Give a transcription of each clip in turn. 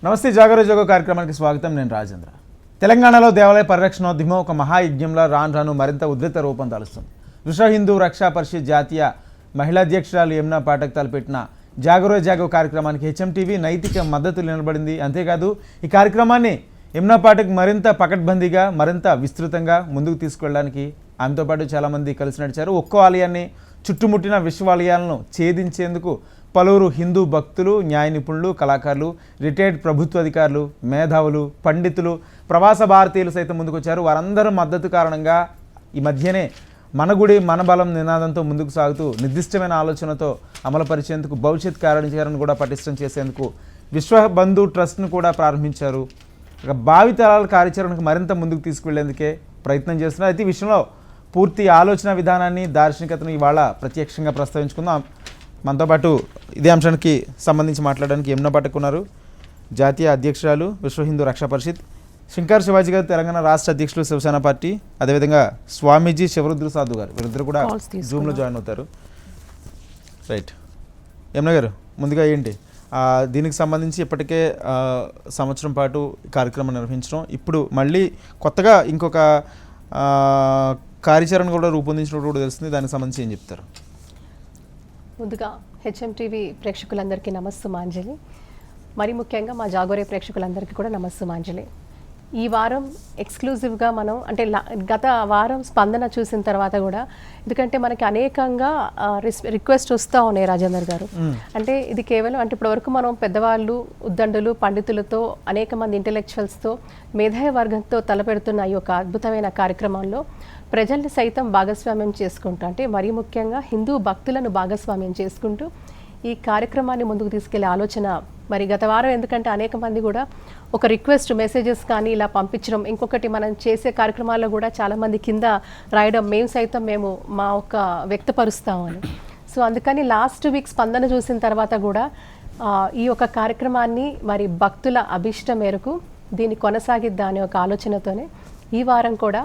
నమస్తే జాగరో జోగో కార్యక్రమానికి స్వాగతం. నేను రాజేంద్ర. తెలంగాణలో దేవాలయ పరిరక్షణోద్యమం ఒక మహాయజ్ఞంలో రాను మరింత ఉధృత రూపం దాలుస్తుంది. విశ్వ హిందూ రక్షా పరిషత్ జాతీయ మహిళా అధ్యక్షురాలు యమునా పాఠక్ తలపెట్టిన జాగరో జాగో కార్యక్రమానికి హెచ్ఎంటీవీ నైతిక మద్దతు నిలబడింది. అంతేకాదు ఈ కార్యక్రమాన్ని యమునా పాఠక్ మరింత పకడ్బందీగా మరింత విస్తృతంగా ముందుకు తీసుకెళ్ళడానికి ఆమెతో పాటు చాలామంది కలిసి నడిచారు. ఒక్కో ఆలయాన్ని చుట్టుముట్టిన విశ్వాలయాలను ఛేదించేందుకు పలువురు హిందూ భక్తులు, న్యాయ నిపుణులు, కళాకారులు, రిటైర్డ్ ప్రభుత్వ అధికారులు, మేధావులు, పండితులు, ప్రవాస భారతీయులు సైతం ముందుకొచ్చారు. వారందరూ మద్దతు కారణంగా ఈ మధ్యనే మన గుడి మన బలం నినాదంతో ముందుకు సాగుతూ నిర్దిష్టమైన ఆలోచనతో అమలుపరిచేందుకు భవిష్యత్ కార్యాచరణను కూడా పటిష్టం చేసేందుకు విశ్వబంధు ట్రస్ట్ను కూడా ప్రారంభించారు. భావితరాల కార్యాచరణకు మరింత ముందుకు తీసుకువెళ్లేందుకే ప్రయత్నం చేస్తున్నారు. అయితే ఈ విషయంలో పూర్తి ఆలోచన విధానాన్ని, దార్శనికతను ఇవాళ ప్రత్యక్షంగా ప్రస్తావించుకుందాం. మనతో పాటు ఇదే అంశానికి సంబంధించి మాట్లాడడానికి యమునా పాఠక్ ఉన్నారు, జాతీయ అధ్యక్షురాలు విశ్వ హిందూ రక్షా పరిషత్. శంకర్ శివాజీ గారు తెలంగాణ రాష్ట్ర అధ్యక్షులు శివసేన పార్టీ. అదేవిధంగా స్వామీజీ శివరుద్ర సాధు గారు, వీరిద్దరు కూడా జూమ్లో జాయిన్ అవుతారు. రైట్ యమునా గారు, ముందుగా ఏంటి దీనికి సంబంధించి ఇప్పటికే సంవత్సరం పాటు కార్యక్రమం నిర్వహించడం, ఇప్పుడు మళ్ళీ కొత్తగా ఇంకొక కార్యాచరణ కూడా రూపొందించినట్టు కూడా తెలుస్తుంది. దానికి సంబంధించి ఏం చెప్తారు? ముందుగా హెచ్ఎంటీవీ ప్రేక్షకులందరికీ నమస్సుమాంజలి. మరి ముఖ్యంగా మా జాగోరే ప్రేక్షకులందరికీ కూడా నమస్సుమాంజలి. ఈ వారం ఎక్స్క్లూజివ్గా మనం అంటే గత వారం స్పందన చూసిన తర్వాత కూడా, ఎందుకంటే మనకి అనేకంగా రిక్వెస్ట్ వస్తూ ఉన్నాయి రాజేందర్ గారు. అంటే ఇది కేవలం అంటే ఇప్పటివరకు మనం పెద్దవాళ్ళు, ఉద్దండులు, పండితులతో, అనేక మంది ఇంటెలెక్చువల్స్తో, మేధావి వర్గంతో తలపెడుతున్న ఈ యొక్క అద్భుతమైన కార్యక్రమంలో ప్రజల్ని సైతం భాగస్వామ్యం చేసుకుంటూ, అంటే మరీ ముఖ్యంగా హిందూ భక్తులను భాగస్వామ్యం చేసుకుంటూ ఈ కార్యక్రమాన్ని ముందుకు తీసుకెళ్లే ఆలోచన మరి గత వారం, ఎందుకంటే అనేక మంది కూడా ఒక రిక్వెస్ట్ మెసేజెస్ కానీ ఇలా పంపించడం, ఇంకొకటి మనం చేసే కార్యక్రమాల్లో కూడా చాలామంది కింద రాయడం, మేము మా ఒక వ్యక్తపరుస్తామని. సో అందుకని లాస్ట్ వీక్ స్పందన చూసిన తర్వాత కూడా ఈ యొక్క కార్యక్రమాన్ని మరి భక్తుల అభిష్టం మేరకు దీన్ని కొనసాగిద్దాం అనే ఒక ఆలోచనతోనే ఈ వారం కూడా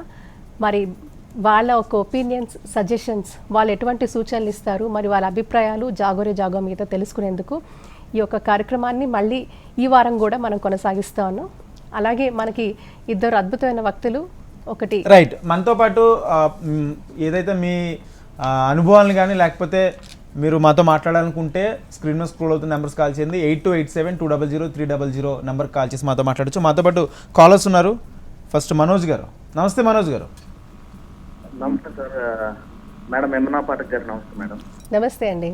మరి వాళ్ళ ఒక ఒపీనియన్స్, సజెషన్స్, వాళ్ళు ఎటువంటి సూచనలు ఇస్తారు, మరి వాళ్ళ అభిప్రాయాలు జాగోరే జాగో మీద తెలుసుకునేందుకు ఈ యొక్క కార్యక్రమాన్ని మళ్ళీ ఈ వారం కూడా మనం కొనసాగిస్తా ఉన్నాం. అలాగే మనకి ఇద్దరు అద్భుతమైన వక్తులు, ఒకటి రైట్ మనతో పాటు ఏదైతే మీ అనుభవాలను కానీ లేకపోతే మీరు మాతో మాట్లాడాలనుకుంటే స్క్రీన్ మీద స్క్రోల్ అవుతున్న నెంబర్స్ కాల్ చేయండి. 8287200300 నెంబర్కి కాల్ చేసి మాతో మాట్లాడచ్చు. మాతో పాటు కాలర్స్ ఉన్నారు. ఫస్ట్ మనోజ్ గారు. నమస్తే మనోజ్ గారు. నమస్తే సార్. మేడం యమునా పాఠక్ గారు నమస్తే మేడం. నమస్తే అండి.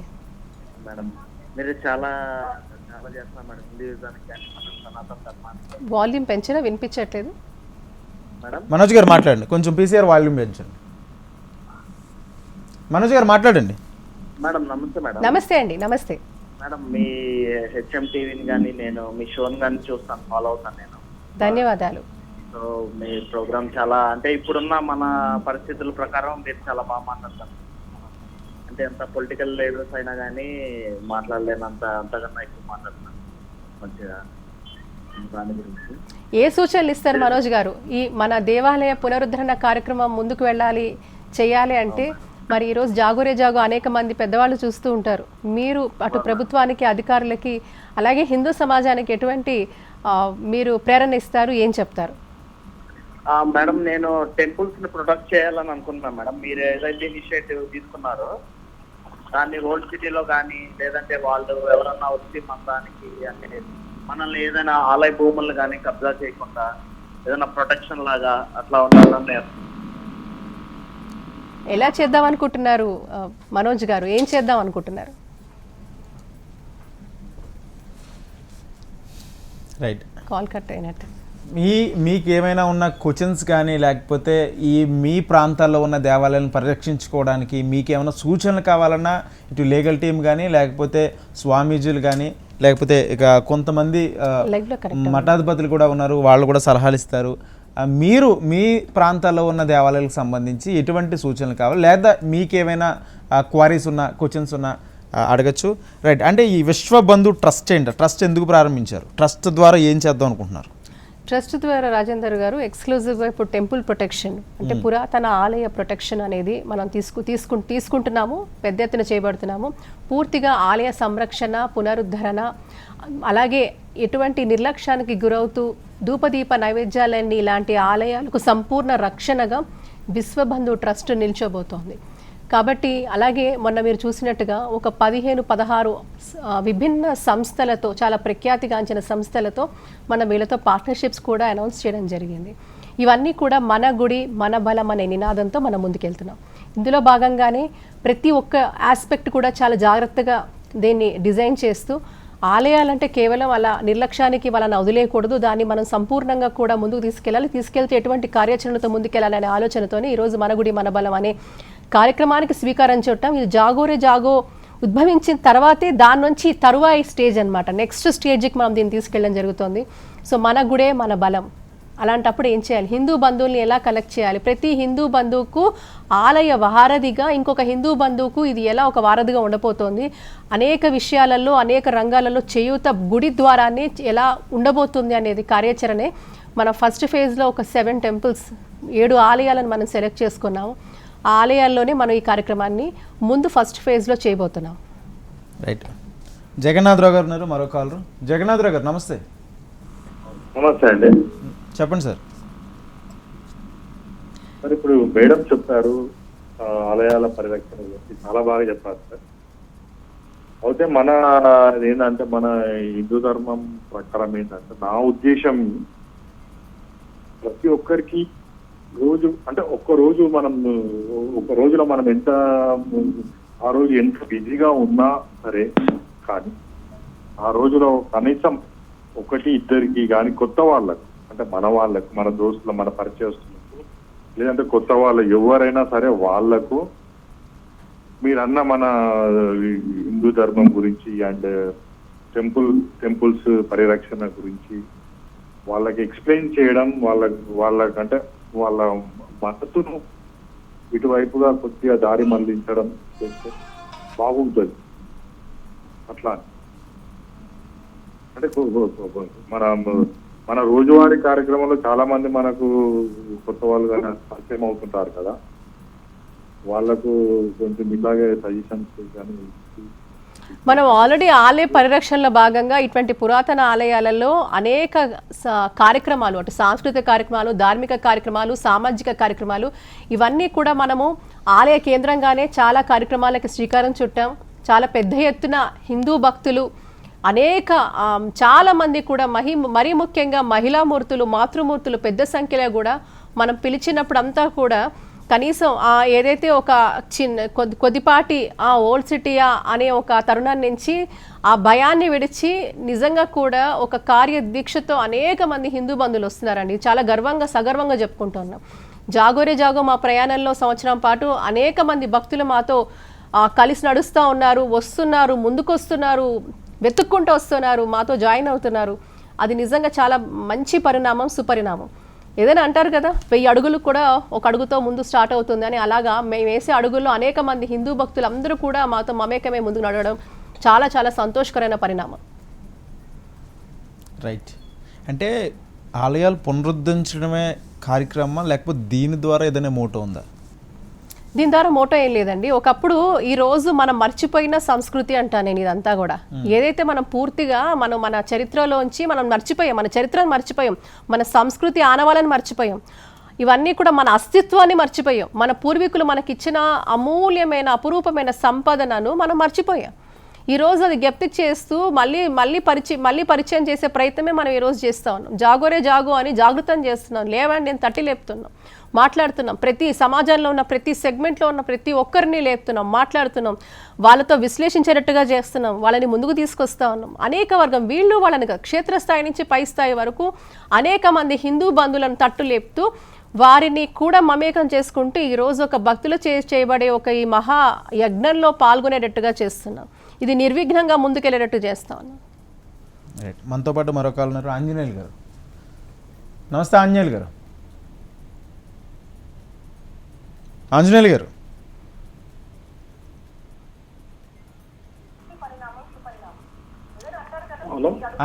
మేడం మీరు చాలా చాలా చేస్తున్నారు మేడం హిందూయిజానికి కానీ సనాతన ధర్మానికి. వాల్యూమ్ పెంచినా వినిపించట్లేదు మేడం. మనోజ్ గారు మాట్లాడండి, కొంచెం పీసీఆర్ వాల్యూమ్ పెంచండి. మనోజ్ గారు మాట్లాడండి. మేడం నమస్తే మేడం. నమస్తే అండి. నమస్తే మేడం. మీ హెచ్ఎం టీవీని కానీ నేను మీ షోని కానీ చూస్తాను, ఫాలో అవుతాను నేను. ధన్యవాదాలు. సో మీ ప్రోగ్రామ్ చాలా అంటే ఇప్పుడున్న మన పరిస్థితుల ప్రకారం మీరు చాలా బాగా మాట్లాడతారు. అంటే ఎంత పొలిటికల్ లీడర్స్ అయినా కానీ మాట్లాడలేనంత అంతకన్నా ఎక్కువ మాట్లాడుతున్నాను మంచిగా దాని గురించి. ఏ సూచనలు ఇస్తారు మనోజ్ గారు? ఈ మన దేవాలయ పునరుద్ధరణ కార్యక్రమం ముందుకు వెళ్ళాలి, చేయాలి అంటే మరి ఈరోజు జాగోరే జాగో అనేక మంది పెద్దవాళ్ళు చూస్తూ ఉంటారు. మీరు అటు ప్రభుత్వానికి, అధికారులకి, అలాగే హిందూ సమాజానికి ఎటువంటి మీరు ప్రేరణ ఇస్తారు, ఏం చెప్తారు? మేడం నేను టెంపుల్స్ ని ప్రొటెక్ట్ చేయాలని అనుకుంటున్నాను మేడం. మీరు ఏదైతే ఇనిషియేటివ్ తీసుకున్నారో దాన్ని ఓల్డ్ సిటీలో కానీ లేదంటే వాళ్ళు ఎవరన్నా వచ్చి మన దానికి అంటే మనల్ని ఏదైనా ఆలయ భూములను కానీ కబ్జా చేయకుండా ఏదైనా ప్రొటెక్షన్ లాగా అట్లా ఉండాలని. ఎలా చేద్దాం అనుకుంటున్నారు మనోజ్ గారు? ఏం చేద్దాం అనుకుంటున్నారు? రైట్, కాల్ కట్ అయినట్టు. మీకు ఏమైనా ఉన్న క్వశ్చన్స్ కానీ లేకపోతే ఈ మీ ప్రాంతాల్లో ఉన్న దేవాలయాలను పరిరక్షించుకోవడానికి మీకు ఏమైనా సూచనలు కావాలన్నా ఇటు లీగల్ టీమ్ కానీ లేకపోతే స్వామీజీలు కానీ లేకపోతే ఇక కొంతమంది మఠాధిపతులు కూడా ఉన్నారు, వాళ్ళు కూడా సలహాలు ఇస్తారు. మీరు మీ ప్రాంతాల్లో ఉన్న దేవాలయాలకు సంబంధించి ఎటువంటి సూచనలు కావాలి, లేదా మీకేమైనా క్వారీస్ ఉన్న క్వశ్చన్స్ ఉన్న అడగచ్చు. రైట్, అంటే ఈ విశ్వబంధు ట్రస్ట్ ఏంటి? ట్రస్ట్ ఎందుకు ప్రారంభించారు? ట్రస్ట్ ద్వారా ఏం చేద్దాం అనుకుంటున్నారు? ట్రస్ట్ ద్వారా రాజేందర్ గారు ఎక్స్క్లూజివ్గా ఇప్పుడు టెంపుల్ ప్రొటెక్షన్ అంటే పురాతన ఆలయ ప్రొటెక్షన్ అనేది మనం తీసుకుంటున్నాము, పెద్ద ఎత్తున చేయబడుతున్నాము. పూర్తిగా ఆలయ సంరక్షణ, పునరుద్ధరణ, అలాగే ఎటువంటి నిర్లక్ష్యానికి గురవుతూ ధూపదీప నైవేద్యాలన్నీ ఇలాంటి ఆలయాలకు సంపూర్ణ రక్షణగా విశ్వబంధు ట్రస్ట్ నిల్చోబోతోంది. కాబట్టి అలాగే మొన్న మీరు చూసినట్టుగా ఒక 15-16 విభిన్న సంస్థలతో, చాలా ప్రఖ్యాతిగాంచిన సంస్థలతో మన వీళ్ళతో పార్ట్నర్షిప్స్ కూడా అనౌన్స్ చేయడం జరిగింది. ఇవన్నీ కూడా మన గుడి మన బలం అనే నినాదంతో మనం ముందుకెళ్తున్నాం. ఇందులో భాగంగానే ప్రతి ఒక్క ఆస్పెక్ట్ కూడా చాలా జాగ్రత్తగా దీన్ని డిజైన్ చేస్తూ, ఆలయాలంటే కేవలం అలా నిర్లక్ష్యానికి వాళ్ళని వదిలేయకూడదు, దాన్ని మనం సంపూర్ణంగా కూడా ముందుకు తీసుకెళ్తే ఎటువంటి కార్యాచరణతో ముందుకెళ్ళాలనే ఆలోచనతోనే ఈరోజు మన గుడి మన బలం అనే కార్యక్రమానికి స్వీకారం చుట్టాం. ఇది జాగోరే జాగో ఉద్భవించిన తర్వాతే దాని నుంచి తరువాయి స్టేజ్ అనమాట, నెక్స్ట్ స్టేజ్కి మనం దీన్ని తీసుకెళ్ళడం జరుగుతుంది. సో మన గుడే మన బలం. అలాంటప్పుడు ఏం చేయాలి? హిందూ బంధువుల్ని ఎలా కలెక్ట్ చేయాలి? ప్రతి హిందూ బంధువుకు ఆలయ వారధిగా ఇంకొక హిందూ బంధువుకు ఇది ఎలా ఒక వారధిగా ఉండబోతోంది, అనేక విషయాలలో అనేక రంగాలలో చేయూత గుడి ద్వారానే ఎలా ఉండబోతుంది అనేది కార్యాచరణే మన ఫస్ట్ ఫేజ్లో ఒక 7 టెంపుల్స్ 7 ఆలయాలను మనం సెలెక్ట్ చేసుకున్నాము. ఆ ఆలయాల్లోనే మనం ఈ కార్యక్రమాన్ని ముందు ఫస్ట్ ఫేజ్లో చేయబోతున్నాం. రైట్. జగన్నాథరావు గారు ఉన్నారు, మరో కాలరు. జగన్నాథరావు గారు నమస్తే. నమస్తే అండి. చెప్పండి సార్. మరి ఇప్పుడు మేడం చెప్పారు ఆలయాల పరిరక్షణ గురించి చాలా బాగా చెప్పారు సార్. అయితే మన ఏంటంటే మన హిందూ ధర్మం ప్రకారం ఏంటంటే నా ఉద్దేశం ప్రతి ఒక్కరికి రోజు అంటే ఒక్క రోజులో మనం ఎంత ఆ రోజు ఎంత బిజీగా ఉన్నా సరే కానీ ఆ రోజులో కనీసం 1-2కి కానీ కొత్త వాళ్ళకు అంటే మన వాళ్ళకు, మన దోస్తులు, మన పరిచయస్తులకు, లేదంటే కొత్త వాళ్ళు ఎవరైనా సరే వాళ్లకు మీరన్న మన హిందూ ధర్మం గురించి అండ్ టెంపుల్స్ పరిరక్షణ గురించి వాళ్ళకి ఎక్స్ప్లెయిన్ చేయడం, వాళ్ళకంటే వాళ్ళ మనసును ఇటువైపుగా కొద్దిగా దారి మళ్లించడం చేస్తే బాగుంటుంది. అట్లా అంటే మన రోజువారీ కార్యక్రమంలో చాలా మంది మనకు కొత్త వాళ్ళు కానీ పరిచయం అవుతుంటారు కదా, వాళ్ళకు కొంచెం ఇలాగే సజెషన్స్ కానీ. మనం ఆల్రెడీ ఆలయ పరిరక్షణలో భాగంగా ఇటువంటి పురాతన ఆలయాలలో అనేక కార్యక్రమాలు, అటు సాంస్కృతిక కార్యక్రమాలు, ధార్మిక కార్యక్రమాలు, సామాజిక కార్యక్రమాలు, ఇవన్నీ కూడా మనము ఆలయ కేంద్రంగానే చాలా కార్యక్రమాలకి శ్రీకారం చుట్టాం. చాలా పెద్ద ఎత్తున హిందూ భక్తులు అనేక చాలా మంది కూడా మరీ ముఖ్యంగా మహిళామూర్తులు, మాతృమూర్తులు పెద్ద సంఖ్యలో కూడా మనం పిలిచినప్పుడు అంతా కూడా కనీసం ఏదైతే ఒక కొద్దిపాటి ఓల్డ్ సిటీయా అనే ఒక తరుణం నుంచి ఆ భయాన్ని విడిచి నిజంగా కూడా ఒక కార్యదీక్షతో అనేక మంది హిందూ బంధువులు వస్తున్నారండి. చాలా సగర్వంగా చెప్పుకుంటున్నాం. జాగోరే జాగో మా ప్రయాణంలో సంవత్సరం పాటు అనేక మంది భక్తులు మాతో కలిసి నడుస్తూ ఉన్నారు, వస్తున్నారు, ముందుకొస్తున్నారు, వెతుక్కుంటూ వస్తున్నారు, మాతో జాయిన్ అవుతున్నారు. అది నిజంగా చాలా మంచి పరిణామం, సుపరిణామం. ఏదైనా అంటారు కదా, 1000 అడుగులు కూడా ఒక అడుగుతో ముందు స్టార్ట్ అవుతుంది అని. అలాగా మేము వేసే అడుగుల్లో అనేక మంది హిందూ భక్తులు అందరూ కూడా మాతో మమేకమే ముందుకు నడవడం చాలా చాలా సంతోషకరమైన పరిణామం. రైట్. అంటే ఆలయాలు పునరుద్ధరించడమే కార్యక్రమం, లేకపోతే దీని ద్వారా ఏదైనా మోటో ఉందా? దీని ద్వారా మోటో ఏం లేదండి. ఒకప్పుడు ఈ రోజు మనం మర్చిపోయిన సంస్కృతి అంటాను నేను ఇదంతా కూడా. ఏదైతే మనం పూర్తిగా మన చరిత్రలోంచి మనం మర్చిపోయాం, మన చరిత్రను మర్చిపోయాం, మన సంస్కృతి ఆనవాళ్ళని మర్చిపోయాం, ఇవన్నీ కూడా మన అస్తిత్వాన్ని మర్చిపోయాం, మన పూర్వీకులు మనకిచ్చిన అమూల్యమైన అపురూపమైన సంపదనను మనం మర్చిపోయాం. ఈరోజు అది జ్ఞప్తికి చేస్తూ మళ్ళీ పరిచయం చేసే ప్రయత్నమే మనం ఈరోజు చేస్తూ ఉన్నాం. జాగోరే జాగో అని జాగృతం చేస్తున్నాం, లేవండి నేను తట్టి లేపుతున్నాం, మాట్లాడుతున్నాం. ప్రతి సమాజంలో ఉన్న ప్రతి సెగ్మెంట్లో ఉన్న ప్రతి ఒక్కరిని లేపుతున్నాం, మాట్లాడుతున్నాం, వాళ్ళతో విశ్లేషించేటట్టుగా చేస్తున్నాం, వాళ్ళని ముందుకు తీసుకొస్తా ఉన్నాం. అనేక వర్గం వీళ్ళు వాళ్ళని క్షేత్రస్థాయి నుంచి పై స్థాయి వరకు అనేక మంది హిందూ బంధువులను తట్టు లేపుతూ వారిని కూడా మమేకం చేసుకుంటూ ఈరోజు ఒక భక్తులు చేయబడే ఒక ఈ మహా యజ్ఞంలో పాల్గొనేటట్టుగా చేస్తున్నాం. ఇది నిర్విఘ్నంగా ముందుకెళ్ళేటట్టు చేస్తా ఉన్నాం. రైట్. మనతో పాటు మరొక వాళ్ళు ఉన్నారు, ఆంజనేయులు గారు. నమస్తే ఆంజనేయులు గారు. ఆంజనేయులు గారు.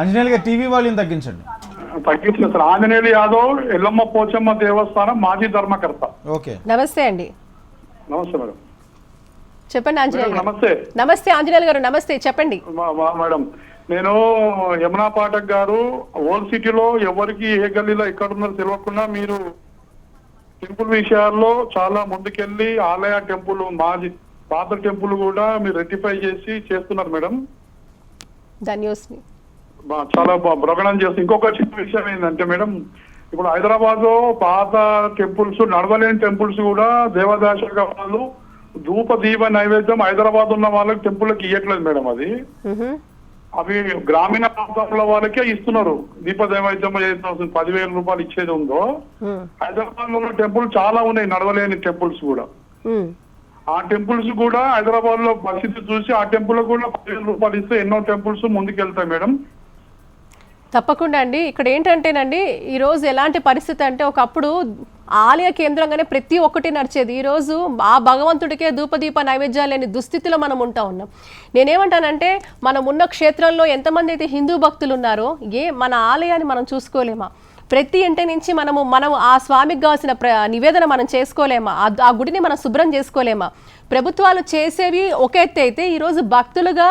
ఆంజనేయులు గారు టీవీ వాల్యూమ్ తగ్గించండి. తగ్గించలేదు సార్. ఆంజనేయులు యాదవ్, ఎల్లమ్మ పోచమ్మ దేవస్థానం మాజీ ధర్మకర్త. ఓకే, నమస్తే అండి. నమస్తే మేడం. చెప్పండి ఆంజనేయులు గారు. నమస్తే. నమస్తే ఆంజనేయులు గారు, నమస్తే, చెప్పండి మేడం. నేను యమునా పాఠక్ గారు ఓల్డ్ సిటీలో ఎవరికి ఏ గల్లీలో ఎక్కడ ఉన్నారో తెలియకుండా మీరు టెంపుల్ విషయాల్లో చాలా ముందుకెళ్ళి ఆలయ టెంపుల్ మాది పాత టెంపుల్ కూడా మీరు రెక్టిఫై చేసి చేస్తున్నారు మేడం. ధన్యోస్మి. చాలా ప్రకటన చేస్తుంది. ఇంకొక చిన్న విషయం ఏంటంటే మేడం, ఇప్పుడు హైదరాబాద్ లో పాత టెంపుల్స్, నడవలేని టెంపుల్స్ కూడా దేవదాశ వాళ్ళు ధూప దీప నైవేద్యం హైదరాబాద్ ఉన్న వాళ్ళకి టెంపుల్కి ఇవ్వట్లేదు మేడం. అది అవి గ్రామీణ ప్రాంతాల వాళ్ళకే ఇస్తున్నారు. దీప నైవేద్యం ఏదైతే 10,000 రూపాయలు ఇచ్చేది ఉందో, హైదరాబాద్ లో టెంపుల్ చాలా ఉన్నాయి నడవలేని టెంపుల్స్ కూడా. ఆ టెంపుల్స్ కూడా హైదరాబాద్ లో పరిస్థితి చూసి ఆ టెంపుల్ కూడా 10,000 రూపాయలు ఇస్తే ఎన్నో టెంపుల్స్ ముందుకెళ్తాయి మేడం. తప్పకుండా అండి. ఇక్కడ ఏంటంటేనండి, ఈరోజు ఎలాంటి పరిస్థితి అంటే, ఒకప్పుడు ఆలయ కేంద్రంగానే ప్రతి ఒక్కటి నడిచేది. ఈరోజు ఆ భగవంతుడికే ధూపదీప నైవేద్యాలు లేని దుస్థితిలో మనం ఉంటా ఉన్నాం. నేనేమంటానంటే, మనం ఉన్న క్షేత్రంలో ఎంతమంది అయితే హిందూ భక్తులు ఉన్నారో, మన ఆలయాన్ని మనం చూసుకోలేమా? ప్రతి ఇంటి నుంచి మనం ఆ స్వామికి కావాల్సిన నివేదన మనం చేసుకోలేమా? ఆ గుడిని మనం శుభ్రం చేసుకోలేమా? ప్రభుత్వాలు చేసేవి ఒక ఎత్తు అయితే, ఈరోజు భక్తులుగా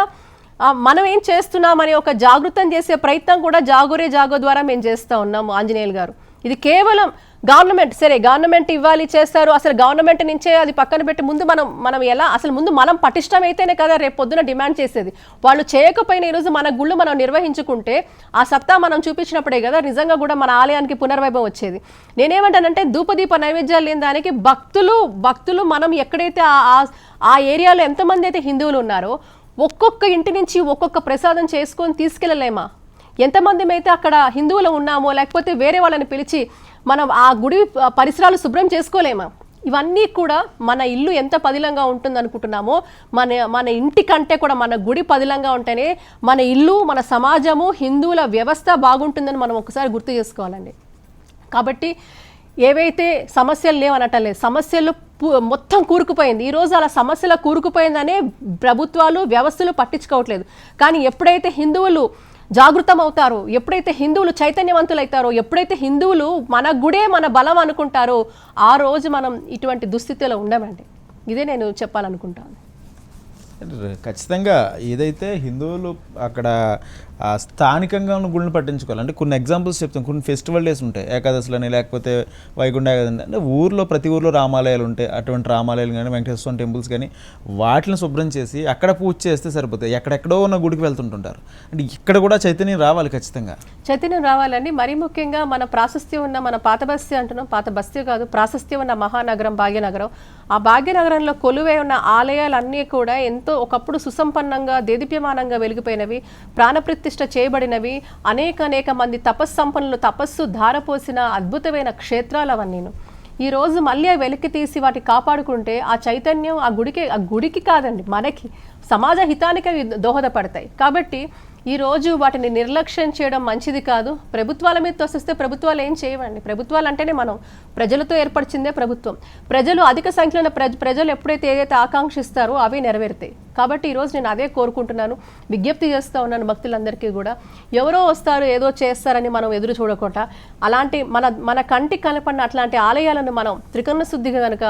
మనం ఏం చేస్తున్నామని ఒక జాగృతం చేసే ప్రయత్నం కూడా జాగో ద్వారా మేము చేస్తూ ఉన్నాము ఆంజనేయులు గారు. ఇది కేవలం గవర్నమెంట్ ఇవ్వాలి చేస్తారు, అసలు గవర్నమెంట్ నుంచే అది పక్కన పెట్టి ముందు మనం ఎలా అసలు ముందు మనం పటిష్టమైతేనే కదా రేపు పొద్దున డిమాండ్ చేసేది. వాళ్ళు చేయకపోయినా ఈరోజు మన గుళ్ళు మనం నిర్వహించుకుంటే ఆ సత్తా మనం చూపించినప్పుడే కదా నిజంగా కూడా మన ఆలయానికి పునర్వైభవం వచ్చేది. నేనేమంటానంటే, ధూపదీప నైవేద్యాలు లేని దానికి భక్తులు మనం ఎక్కడైతే ఆ ఏరియాలో ఎంతమంది అయితే హిందువులు ఉన్నారో ఒక్కొక్క ఇంటి నుంచి ఒక్కొక్క ప్రసాదం చేసుకొని తీసుకెళ్ళలేమా? ఎంతమంది అయితే అక్కడ హిందువులు ఉన్నామో, లేకపోతే వేరే వాళ్ళని పిలిచి మనం ఆ గుడి పరిసరాలు శుభ్రం చేసుకోలేమా? ఇవన్నీ కూడా మన ఇల్లు ఎంత పదిలంగా ఉంటుంది అనుకుంటున్నామో, మన ఇంటి కంటే కూడా మన గుడి పదిలంగా ఉంటేనే మన ఇల్లు, మన సమాజము, హిందువుల వ్యవస్థ బాగుంటుందని మనం ఒకసారి గుర్తు చేసుకోవాలండి. కాబట్టి ఏవైతే సమస్యలు లేవనటలేదు, సమస్యలు మొత్తం కూరుకుపోయింది. ఈరోజు అలా సమస్యల కూరుకుపోయిందనే ప్రభుత్వాలు వ్యవస్థలు పట్టించుకోవట్లేదు. కానీ ఎప్పుడైతే హిందువులు జాగృతం అవుతారో, ఎప్పుడైతే హిందువులు చైతన్యవంతులు అవుతారో, ఎప్పుడైతే హిందువులు మన గుడే మన బలం అనుకుంటారో, ఆ రోజు మనం ఇటువంటి దుస్థితిలో ఉండమండి. ఇదే నేను చెప్పాలనుకుంటాను. ఖచ్చితంగా ఏదైతే హిందువులు అక్కడ స్థానికంగా ఉన్న గుళ్ళని పట్టించుకోవాలి. అంటే కొన్ని ఎగ్జాంపుల్స్ చెప్తాను. కొన్ని ఫెస్టివల్ డేస్ ఉంటాయి, ఏకాదశులని, లేకపోతే వైకుంఠ ఏకాదశి, అంటే ప్రతి ఊర్లో రామాలయాలు ఉంటాయి. అటువంటి రామాలయాలు కానీ వెంకటేశ్వర స్వామి టెంపుల్స్ కానీ వాటిని శుభ్రం చేసి అక్కడ పూజ చేస్తే సరిపోతాయి. ఎక్కడెక్కడో ఉన్న గుడికి వెళ్తుంటుంటారు. అంటే ఇక్కడ కూడా చైతన్యం రావాలి, ఖచ్చితంగా చైతన్యం రావాలండి. మరీ ముఖ్యంగా మన ప్రాశస్త్యం ఉన్న, మన పాత బస్తీ అంటున్నాం, పాత బస్తీ కాదు, ప్రాశస్త్యం ఉన్న మహానగరం భాగ్యనగరం. ఆ భాగ్యనగరంలో కొలువై ఉన్న ఆలయాలన్నీ కూడా ఎంతో ఒకప్పుడు సుసంపన్నంగా దేదీప్యమానంగా వెలిగిపోయినవి, ప్రాణప్రతిష్ఠ చేయబడినవి, అనేక మంది తపస్సంపన్నులు తపస్సు ధారపోసిన అద్భుతమైన క్షేత్రాలు అవన్నీను. ఈ రోజు మళ్ళీ వెలికి తీసి వాటి కాపాడుకుంటే ఆ చైతన్యం ఆ గుడికి కాదండి, మనకి సమాజ హితానికి దోహదపడతాయి. కాబట్టి ఈరోజు వాటిని నిర్లక్ష్యం చేయడం మంచిది కాదు. ప్రభుత్వాల మీద తోసిస్తే ప్రభుత్వాలు ఏం చేయవండి. ప్రభుత్వాలు అంటేనే మనం ప్రజలతో ఏర్పరిచిందే ప్రభుత్వం. ప్రజలు అధిక సంఖ్యలో ప్రజలు ఎప్పుడైతే ఏదైతే ఆకాంక్షిస్తారో అవి నెరవేరుతాయి. కాబట్టి ఈరోజు నేను అదే కోరుకుంటున్నాను, విజ్ఞప్తి చేస్తూ ఉన్నాను భక్తులందరికీ కూడా. ఎవరో వస్తారు ఏదో చేస్తారని మనం ఎదురు చూడకుండా అలాంటి మన కంటికి కనపడిన అట్లాంటి ఆలయాలను మనం త్రికరణ శుద్ధిగా గనక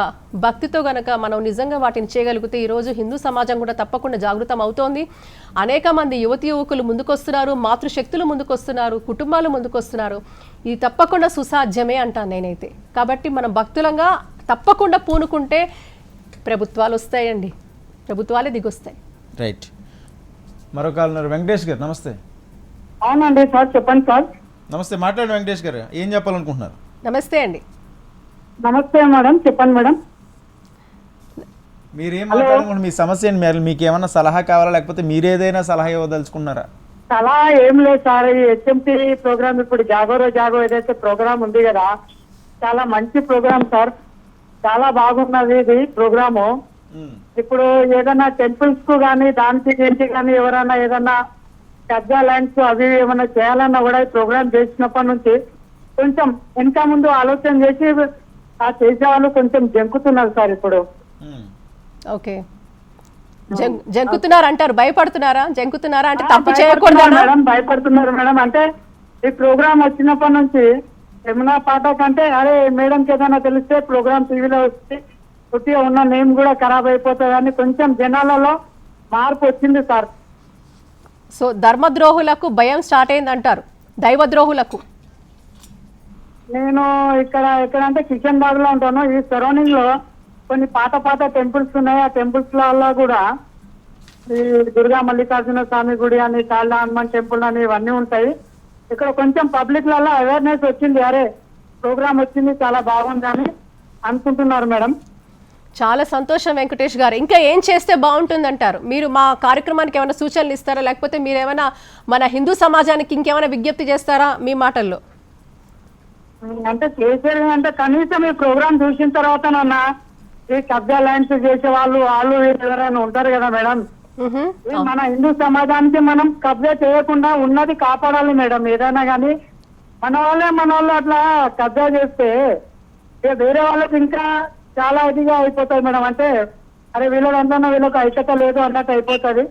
భక్తితో గనక మనం నిజంగా వాటిని చేయగలిగితే ఈరోజు హిందూ సమాజం కూడా తప్పకుండా జాగృతం అవుతోంది. అనేక మంది యువకులు ముందుకొస్తున్నారు, మాతృశక్తులు ముందుకొస్తున్నారు, కుటుంబాలు ముందుకొస్తున్నారు. ఇది తప్పకుండా సుసాధ్యమే అంటాను నేనైతే. కాబట్టి మనం భక్తులంగా తప్పకుండా పూనుకుంటే ప్రభుత్వాలు వస్తాయండి, ప్రభుత్వాలే దిగొస్తాయి. రైట్. మరో కాలనర్ వెంకటేష్ గారు, నమస్తే. అవునండి సార్, చెప్పండి సార్. నమస్తే, మాట్లాడండి వెంకటేష్ గారు, ఏం చెప్పాలనుకుంటున్నారు? నమస్తే అండి. నమస్తే మేడం, చెప్పండి మేడం. మీరేం మాట్లాడుకుంటున్నారు? మీ సమస్య ఏంటి? మీకు ఏమన్నా సలహా కావాలా, లేకపోతే మీరేదైనా సలహా ఇవ్వదలుచుకున్నారా? చాలా ఏం లేదు సార్, ఈ హెచ్ఎంటీ ప్రోగ్రామ్ ఇప్పుడు జాగో ఏదైతే ప్రోగ్రామ్ ఉంది కదా, చాలా మంచి ప్రోగ్రామ్ సార్, చాలా బాగున్నది ఇది ప్రోగ్రాము. ఇప్పుడు ఏదైనా టెంపుల్స్ కు కానీ దానికి కానీ ఎవరైనా ఏదన్నా కబ్జా ల్యాండ్స్ అవి ఏమైనా చేయాలన్నా కూడా ఈ ప్రోగ్రామ్ చేసినప్పటి నుంచి కొంచెం ఇంకా ముందు ఆలోచన చేసి ఆ చేసేవాళ్ళు కొంచెం జంకుతున్నారు సార్ ఇప్పుడు. ఓకే, జంకుతున్నారు అంటారు, భయపడుతున్నారా? జంకుతున్నారా అంటే తప్పు చేయకూడదు మేడం, భయపడుతున్నారు మేడం. అంటే ఈ ప్రోగ్రామ్ వచ్చినప్పటి నుంచి యమునా పాఠక్ అంటే అరే మేడంకి ఏదైనా తెలిస్తే ప్రోగ్రామ్ టీవీలో వస్తే పుట్టిగా ఉన్న నేమ్ కూడా ఖరాబ్ అయిపోతుంది అని కొంచెం జనాలలో మార్పు వచ్చింది సార్. సో ధర్మద్రోహులకు భయం స్టార్ట్ అయిందంటారు, దైవద్రోహులకు. నేను ఎక్కడంటే కిషన్ బాగ్ లో ఉంటాను. ఈ సరౌండింగ్ లో కొన్ని పాత టెంపుల్స్ ఉన్నాయి. ఆ టెంపుల్స్ లో కూడా ఈ దుర్గా మల్లికార్జున స్వామి గుడి అని, కాళ్ళ హనుమాన్ టెంపుల్ అని ఇవన్నీ ఉంటాయి. ఇక్కడ కొంచెం పబ్లిక్ లలో అవేర్నెస్ వచ్చింది, అరే ప్రోగ్రామ్ వచ్చింది చాలా బాగుంది అని అనుకుంటున్నారు మేడం. చాలా సంతోషం వెంకటేష్ గారు. ఇంకా ఏం చేస్తే బాగుంటుంది అంటారు మీరు? మా కార్యక్రమానికి ఏమైనా సూచనలు ఇస్తారా, లేకపోతే మీరు ఏమైనా మన హిందూ సమాజానికి ఇంకేమైనా విజ్ఞప్తి చేస్తారా మీ మాటల్లో? అంటే చేసేది అంటే కనీసం ఈ ప్రోగ్రామ్ చూసిన తర్వాత ఈ కబ్జా లైన్స్ చేసే వాళ్ళు ఎవరైనా ఉంటారు కదా మేడం. ఈ మన హిందూ సమాజానికి మనం కబ్జా చేయకుండా ఉన్నది కాపాడాలి మేడం. ఏదైనా కానీ మన వాళ్ళు అట్లా కబ్జా చేస్తే వేరే వాళ్ళకి ఇంకా చాలా ఇదిగా అయిపోతుంది మేడం. అంటే అరే వీళ్ళందరూ వీళ్ళకి ఐక్యత లేదు అన్నట్టు అయిపోతుంది.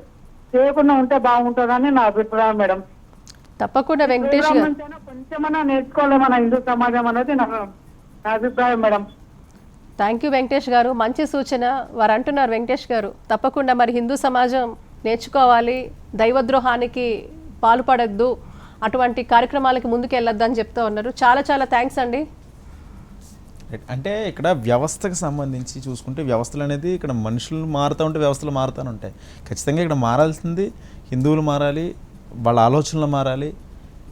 చేయకుండా ఉంటే బాగుంటుందని నా అభిప్రాయం మేడం. తప్పకుండా వెంకటేష్ గారు, కొంచెమన్నా నేర్చుకోవాలి మన హిందూ సమాజం అనేది నా అభిప్రాయం మేడం. థ్యాంక్ యూ వెంకటేష్ గారు, మంచి సూచన. వారు అంటున్నారు వెంకటేష్ గారు, తప్పకుండా మరి హిందూ సమాజం నేర్చుకోవాలి, దైవద్రోహానికి పాల్పడద్దు, అటువంటి కార్యక్రమాలకి ముందుకు వెళ్ళొద్దు అని చెప్తూ ఉన్నారు. చాలా చాలా థ్యాంక్స్ అండి. అంటే ఇక్కడ వ్యవస్థకు సంబంధించి చూసుకుంటే వ్యవస్థలు అనేది ఇక్కడ మనుషులు మారుతూ ఉంటే వ్యవస్థలు మారుతూ ఉంటాయి. ఖచ్చితంగా ఇక్కడ మారాల్సింది హిందువులు మారాలి, వాళ్ళ ఆలోచనలు మారాలి,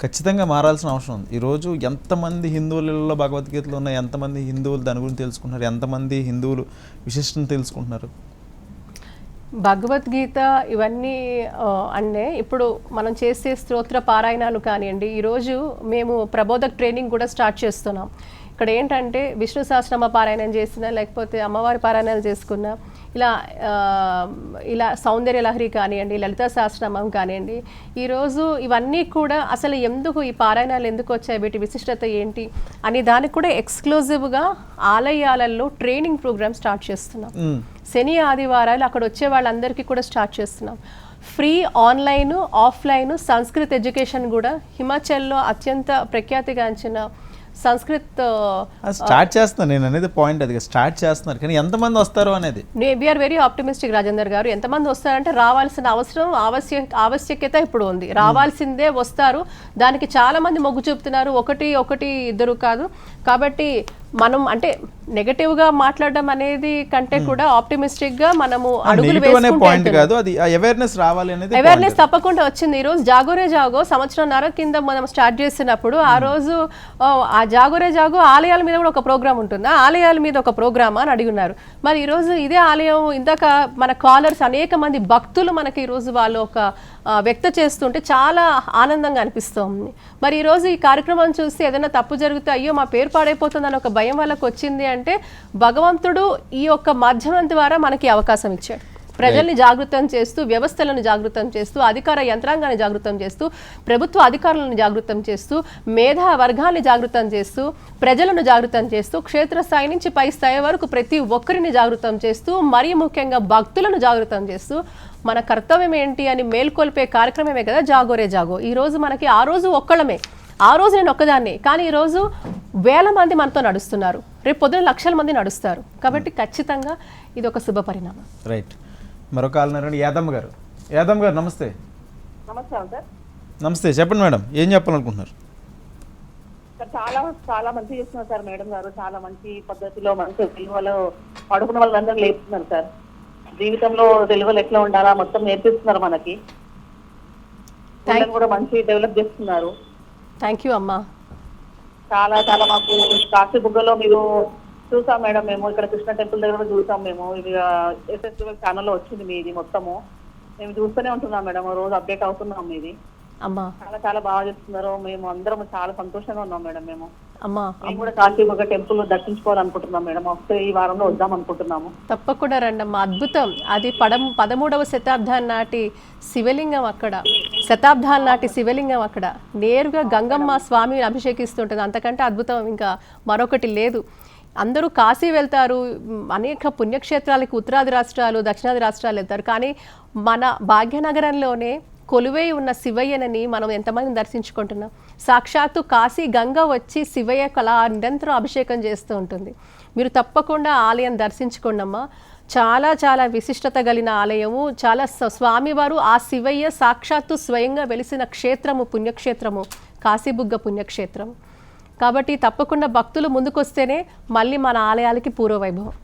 ఖచ్చితంగా మారాల్సిన అవసరం ఉంది. ఈరోజు ఎంతమంది హిందువులలో భగవద్గీతలు ఉన్నాయి, ఎంతమంది హిందువులు దాని గురించి తెలుసుకుంటున్నారు, ఎంతమంది హిందువులు విశిష్టం తెలుసుకుంటున్నారు. భగవద్గీత ఇవన్నీ అంటే ఇప్పుడు మనం చేసే స్తోత్ర పారాయణాలు కానివ్వండి, ఈరోజు మేము ప్రబోధక్ ట్రైనింగ్ కూడా స్టార్ట్ చేస్తున్నాం. ఇక్కడ ఏంటంటే విష్ణు సహస్రనామ పారాయణం చేసినా, లేకపోతే అమ్మవారి పారాయణాలు చేసుకున్నా, ఇలా సౌందర్య లహరి కానివ్వండి, లలితా సహస్రనామం కానివ్వండి, ఈరోజు ఇవన్నీ కూడా అసలు ఎందుకు ఈ పారాయణాలు ఎందుకు వచ్చాయి, వీటి విశిష్టత ఏంటి అని దానికి కూడా ఎక్స్క్లూజివ్గా ఆలయాలలో ట్రైనింగ్ ప్రోగ్రామ్ స్టార్ట్ చేస్తున్నాం. శని ఆదివారాలు అక్కడ వచ్చే వాళ్ళందరికీ కూడా స్టార్ట్ చేస్తున్నాం. Free online offline Sanskrit education కూడా హిమాచల్లో అత్యంత ప్రఖ్యాతిగాంచిన సంస్కృత్ స్టార్ట్ చేస్తున్నారు. నేను అనేది పాయింట్ అది, స్టార్ట్ చేస్తున్నారు, కానీ ఎంతమంది వస్తారు అనేది. వీఆర్ వెరీ ఆప్టిమిస్టిక్ రాజేందర్ గారు. ఎంతమంది వస్తారంటే రావాల్సిన అవసరం ఆవశ్యకత ఇప్పుడు ఉంది, రావాల్సిందే, వస్తారు. దానికి చాలా మంది మొగ్గు చూపుతున్నారు, ఒకటి ఇద్దరు కాదు. కాబట్టి మనం అంటే నెగటివ్ గా మాట్లాడడం అనేది కంటే కూడా ఆప్టిమిస్టిక్ గా మనము అడుగులు వేసుకుంటే అవేర్నెస్ తప్పకుండా వచ్చింది. ఈ రోజు జాగోరే జాగో సంవత్సరంన్నర కింద మనం స్టార్ట్ చేసినప్పుడు ఆ రోజు ఆ జాగోరే జాగో ఆలయాల మీద కూడా ఒక ప్రోగ్రామ్ ఉంటుంది, ఆలయాల మీద ఒక ప్రోగ్రామ్ అని అడిగినారు. మరి ఈ రోజు ఇదే ఆలయం ఇందాక మన కాలర్స్ అనేక మంది భక్తులు మనకి ఈ రోజు వాళ్ళు ఒక వ్యక్త చేస్తుంటే చాలా ఆనందంగా అనిపిస్తుంది. మరి ఈరోజు ఈ కార్యక్రమం చూసి ఏదైనా తప్పు జరిగితే అయ్యో మా పేరు పాడైపోతుందని ఒక భయం వాళ్ళకి వచ్చింది అంటే భగవంతుడు ఈ యొక్క మాధ్యమం ద్వారా మనకి అవకాశం ఇచ్చాడు. ప్రజల్ని జాగృతం చేస్తూ, వ్యవస్థలను జాగృతం చేస్తూ, అధికార యంత్రాంగాన్ని జాగృతం చేస్తూ, ప్రభుత్వ అధికారులను జాగృతం చేస్తూ, మేధా వర్గాన్ని జాగృతం చేస్తూ, ప్రజలను జాగృతం చేస్తూ, క్షేత్రస్థాయి నుంచి పై స్థాయి వరకు ప్రతి ఒక్కరిని జాగృతం చేస్తూ, మరీ ముఖ్యంగా భక్తులను జాగృతం చేస్తూ మన కర్తవ్యం ఏంటి అని మేల్కొల్పే కార్యక్రమమే కదా జాగోరే జాగో. ఈ రోజు మనకి ఆ రోజు ఒక్కళ్ళమే, ఆ రోజు నేను ఒక్కదాన్ని, కానీ ఈరోజు వేల మంది మనతో నడుస్తున్నారు, రేపు పొద్దున లక్షల మంది నడుస్తారు. కాబట్టి ఖచ్చితంగా ఇది ఒక శుభ పరిణామం. రైట్. మరొక కాలనర్ యాదమ్మ గారు. యాదమ్మ గారు నమస్తే. నమస్కారం సార్. నమస్తే, చెప్పండి మేడం, ఏం చెప్పాలనుకుంటున్నారు? చాలా చాలా మంచి చేస్తున్నారు సార్ మేడం గారు, చాలా మంచి పద్ధతిలో మంచి విలువలు అడుగున్న వాళ్ళందరూ లేపుతున్నారు సార్. జీవితంలో విలువలు ఎట్లా ఉండాలా మొత్తం నేర్పిస్తున్నారు మనకి, కూడా మంచి డెవలప్ చేస్తున్నారు. థ్యాంక్ యూ అమ్మా. చాలా చాలా మాకు కాశీబుగ్గలో మీరు చూసాం మేడం, మేము ఇక్కడ కృష్ణ టెంపుల్ దగ్గర చూసాం. మేము ఇది ఎస్ఎస్ ఛానల్లో వచ్చింది మీది మొత్తము, మేము చూస్తూనే ఉంటున్నాం మేడం, రోజు అప్డేట్ అవుతున్నాం మీది. అమ్మా చాలా చాలా బాగా చేస్తున్నారు, మేము అందరం చాలా సంతోషంగా ఉన్నాం మేడం. మేము అమ్మా మేము కూడా కాశీబుగ్గ టెంపుల్ దర్శించుకోవాలనుకుంటున్నాం మేడం, వస్తే ఈ వారంలో వద్దాం అనుకుంటున్నాము. తప్పకుండా రండమ్మా, అద్భుతం. అది 13వ శతాబ్దం నాటి శివలింగం, అక్కడ శతాబ్దాల నాటి శివలింగం, అక్కడ నేరుగా గంగమ్మ స్వామిని అభిషేకిస్తుంటుంది. అంతకంటే అద్భుతం ఇంకా మరొకటి లేదు. అందరూ కాశీ వెళ్తారు, అనేక పుణ్యక్షేత్రాలకి ఉత్తరాది రాష్ట్రాలు దక్షిణాది రాష్ట్రాలు వెళ్తారు, కానీ మన భాగ్యనగరంలోనే కొలువై ఉన్న శివయ్యనని మనం ఎంతమంది దర్శించుకుంటున్నాం. సాక్షాత్తు కాశీ గంగ వచ్చి శివయ్య కళ నిరంతరం అభిషేకం చేస్తూ ఉంటుంది. మీరు తప్పకుండా ఆలయం దర్శించుకోండమ్మా. చాలా చాలా విశిష్టత కలిగిన ఆలయము. చాలా స్వామివారు ఆ శివయ్య సాక్షాత్తు స్వయంగా వెలిసిన క్షేత్రము, పుణ్యక్షేత్రము, కాశీబుగ్గ పుణ్యక్షేత్రం. కాబట్టి తప్పకుండా భక్తులు ముందుకొస్తేనే మళ్ళీ మన ఆలయాలకి పూర్వవైభవం.